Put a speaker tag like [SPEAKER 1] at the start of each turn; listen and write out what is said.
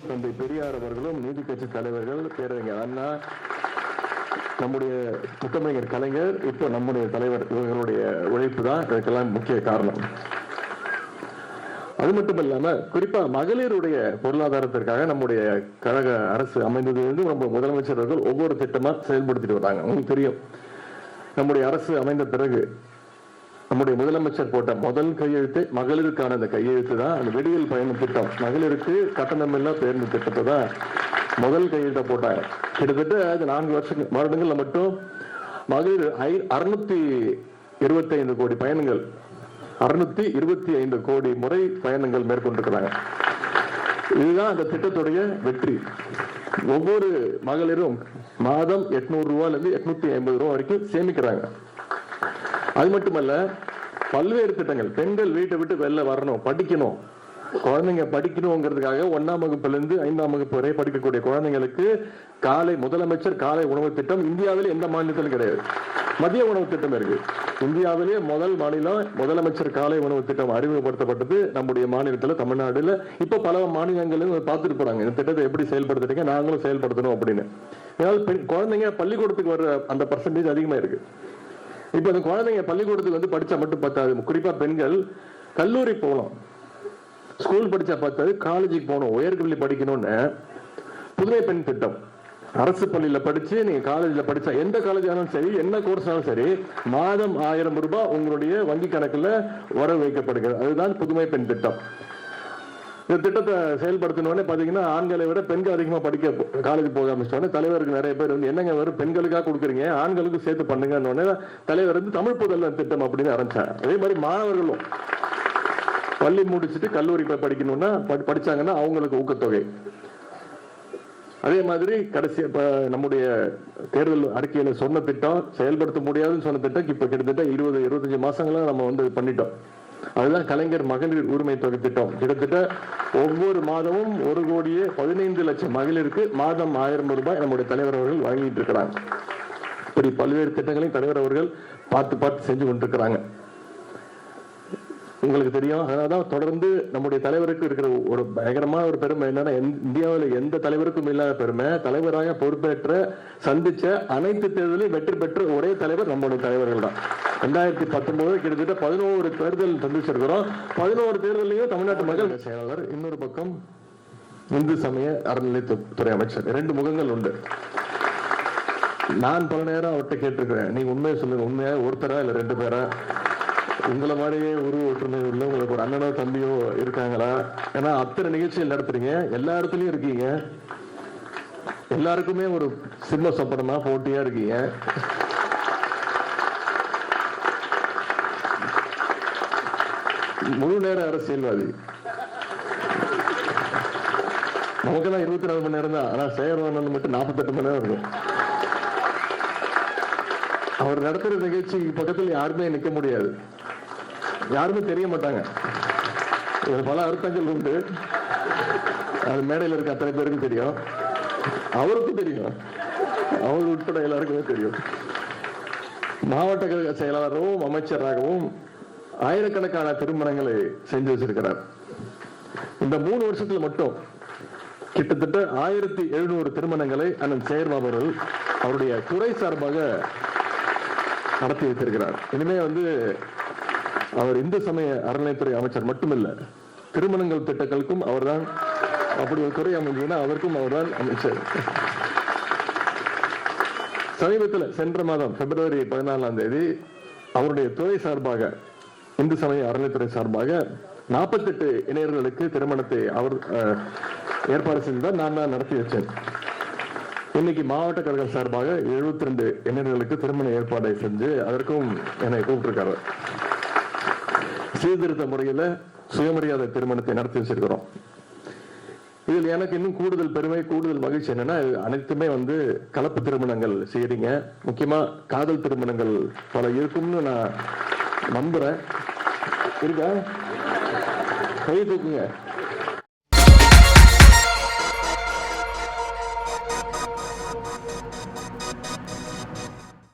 [SPEAKER 1] தந்தை பெரியார் அவர்களும், நீதி கட்சி தலைவர்கள், பேரறிஞர் அண்ணா, நம்முடைய முத்தமிழர் கலைஞர், இப்போ நம்முடைய தலைவர், இவர்களுடைய உழைப்பு தான் இதற்கெல்லாம் முக்கிய காரணம். அது மட்டும் இல்லாம குறிப்பா மகளிருடைய பொருளாதாரத்திற்காக நம்முடைய கழக அரசு அமைந்தது நம்ம முதலமைச்சர் அவர்கள் ஒவ்வொரு திட்டமா செயல்படுத்திட்டு வராங்க. உங்களுக்கு தெரியும், நம்முடைய அரசு அமைந்த பிறகு நம்முடைய முதலமைச்சர் போட்ட முதல் கையெழுத்து மகளிருக்கான அந்த கையெழுத்து தான் அந்த விடியல் பயண திட்டம். மகளிருக்கு கட்டணமில்லா பேருந்து திட்டத்தை தான் முதல் கையெழுத்த போட்டாங்க. கிட்டத்தட்ட அது 4 வருடங்கள்ல மட்டும் மகளிர் 625 கோடி பயணங்கள், 625 கோடி முறை பயணங்கள் மேற்கொண்டிருக்கிறாங்க. இதுதான் அந்த திட்டத்துடைய வெற்றி. ஒவ்வொரு மகளிரும் மாதம் 800 ரூபாயில இருந்து 850 ரூபாய் வரைக்கும் சேமிக்கிறாங்க. அது மட்டுமல்ல, பல்வேறு திட்டங்கள். பெண்கள் வீட்டை விட்டு வெளில வரணும், படிக்கணும், குழந்தைங்க படிக்கணுங்கிறதுக்காக 1ஆம் வகுப்புல இருந்து 5ஆம் வகுப்பு வரை படிக்கக்கூடிய குழந்தைங்களுக்கு முதலமைச்சர் காலை உணவு திட்டம் இந்தியாவிலே எந்த மாநிலத்திலும் கிடையாது. மதிய உணவு திட்டம் இருக்கு. இந்தியாவிலேயே முதல் மாநிலம் முதலமைச்சர் காலை உணவு திட்டம் அறிமுகப்படுத்தப்பட்டது நம்முடைய மாநிலத்தில், தமிழ்நாடுல. இப்ப பல மாநிலங்களும் பார்த்துட்டு போறாங்க இந்த திட்டத்தை எப்படி செயல்படுத்துறீங்க, நாங்களும் செயல்படுத்தணும் அப்படின்னு. இதனால் குழந்தைங்க பள்ளிக்கூடத்துக்கு வர்ற அந்த பர்சன்டேஜ் அதிகமா இருக்கு. இப்ப அந்த குழந்தைங்க பள்ளிக்கூடத்துக்கு வந்து படிச்சா மட்டும் பத்தாது. குறிப்பா பெண்கள் கல்லூரி போகணும், ஸ்கூல் படிச்சா பத்தாது, காலேஜுக்கு போகணும், உயர்கல்வி படிக்கணும்னு புதுமை பெண் திட்டம். அரசு பள்ளியில படிச்சு நீங்க காலேஜ்ல படிச்சா, எந்த காலேஜ் ஆனாலும் சரி, என்ன கோர்ஸ் ஆனாலும் சரி, மாதம் 1000 ரூபாய் உங்களுடைய வங்கி கணக்குல வர வைக்கப்படுகிறது. அதுதான் புதுமை பெண் திட்டம். இந்த திட்டத்தை செயல்படுத்தணும்னே பாத்தீங்கன்னா ஆண்களை விட பெண்கள் அதிகமா படிக்க காலேஜ் போக ஆரம்பிச்சோடனே தலைவருக்கு நிறைய பேர் வந்து என்னங்க வரும் பெண்களுக்காக கொடுக்குறீங்க, ஆண்களுக்கு சேர்த்து பண்ணுங்க. தலைவர் வந்து தமிழ் புதல்வன் திட்டம் அப்படின்னு ஆரம்பிச்சாங்க. அதே மாதிரி மாணவர்களும் பள்ளி முடிச்சுட்டு கல்லூரி போய் படிக்கணும்னா படிச்சாங்கன்னா அவங்களுக்கு ஊக்கத்தொகை. அதே மாதிரி கடைசி இப்ப நம்முடைய தேர்தல் அறிக்கையில சொன்ன திட்டம், செயல்படுத்த முடியாதுன்னு சொன்ன திட்டம் இப்ப கிட்டத்தட்ட 20-25 மாசங்களா நம்ம வந்து பண்ணிட்டோம். அதுதான் கலைஞர் மகளிர் உரிமை தொகை திட்டம். கிட்டத்தட்ட ஒவ்வொரு மாதமும் 1,15,00,000 மகளிருக்கு மாதம் 1000 ரூபாய் நம்முடைய தலைவர் அவர்கள் வழங்கிட்டு இருக்கிறாங்க. இப்படி பல்வேறு திட்டங்களையும் தலைவர் அவர்கள் பார்த்து செஞ்சு கொண்டிருக்கிறாங்க. உங்களுக்கு தெரியும். அதனால்தான் தொடர்ந்து நம்முடைய தலைவருக்கு இருக்கிற ஒரு பயங்கரமான ஒரு பெருமை என்னன்னா, இந்தியாவில் எந்த தலைவருக்கும் இல்லாத பெருமை, தலைவராக பொறுப்பேற்ற சந்திச்ச அனைத்து தேர்தலையும் வெற்றி பெற்ற ஒரே தலைவர் நம்முடைய தலைவர்கள் தான். 2019 கிட்டத்தட்ட 11 தேர்தல் சந்திச்சிருக்கிறோம். 11 தேர்தலையும் தமிழ்நாட்டு மக்கள் செயலாளர், இன்னொரு பக்கம் இந்து சமய அறநிலையத்துறை அமைச்சர். 2 முகங்கள் உண்டு. நான் பல நேரம் அவர்கிட்ட கேட்டிருக்கிறேன், நீங்க உண்மையை சொல்லுங்க, உண்மையா ஒருத்தரா இல்ல 2 பேரா, உங்களை மாதிரியே உருவ ஒற்றுமை உள்ள உங்களுக்கு ஒரு அண்ணனோ தம்பியோ இருக்காங்களா? ஏன்னா அத்தனை நிகழ்ச்சிகள் நடத்துறீங்க, எல்லா இடத்துலயும் இருக்கீங்க, எல்லாருக்குமே ஒரு சிம்ம சொப்பனமா போட்டியா இருக்கீங்க. முழு நேர அரசியல்வாதி. நமக்கெல்லாம் 24 மணி நேரம் தான். ஆனா சேகரவானன் மட்டும் 48 மணி நேரம் இருக்கும். அவர் நடத்துற நிகழ்ச்சி பக்கத்தில் யாருமே நிற்க முடியாது, யாருமே தெரிய மாட்டாங்க. பல அர்த்தங்கள் உண்டு. அது மேடையில் இருக்க அத்தனை பேருக்கும் தெரியும், அவருக்கும் தெரியும், அவர் உட்பட எல்லாருக்குமே தெரியும். மாவட்ட கழக செயலாளராகவும் அமைச்சராகவும் ஆயிரக்கணக்கான திருமணங்களை செஞ்சு வச்சிருக்கிறார். இந்த 3 வருஷத்துல மட்டும் கிட்டத்தட்ட 1700 திருமணங்களை அண்ணன் சேகர்பாபு அவர்கள் அவருடைய துறை சார்பாக நடத்தி வைத்திருக்கிறார். இனிமே வந்து அவர் இந்து சமய அறநிலையத்துறை அமைச்சர் மட்டுமில்ல, திருமணங்கள் திட்டங்களுக்கும் அவர்தான். அப்படி ஒரு துறை அமைஞ்சதுன்னா அவருக்கும் அவர்தான் அமைச்சர். சமீபத்தில் சென்ற மாதம் பிப்ரவரி 14ஆம் தேதி அவருடைய துறை சார்பாக, இந்து சமய அறநிலையத்துறை சார்பாக 48 இணையர்களுக்கு திருமணத்தை அவர் ஏற்பாடு செய்தார். நான் தான் நடத்தி வச்சேன். இன்னைக்கு மாவட்ட கழகம் சார்பாக 72 இளைஞர்களுக்கு திருமண ஏற்பாடை செஞ்சு அதற்கும் என்னை கூப்பிட்டிருக்காரு. சீர்திருத்த முறையில சுயமரியாதை திருமணத்தை நடத்தி வச்சிருக்கிறோம். இதில் எனக்கு இன்னும் கூடுதல் பெருமை, கூடுதல் மகிழ்ச்சி என்னன்னா, அனைத்துமே வந்து கலப்பு திருமணங்கள் செய்யறீங்க. முக்கியமா காதல் திருமணங்கள் பல இருக்கும்னு நான் நம்புறேன். இருக்கா? கை தூக்குங்க.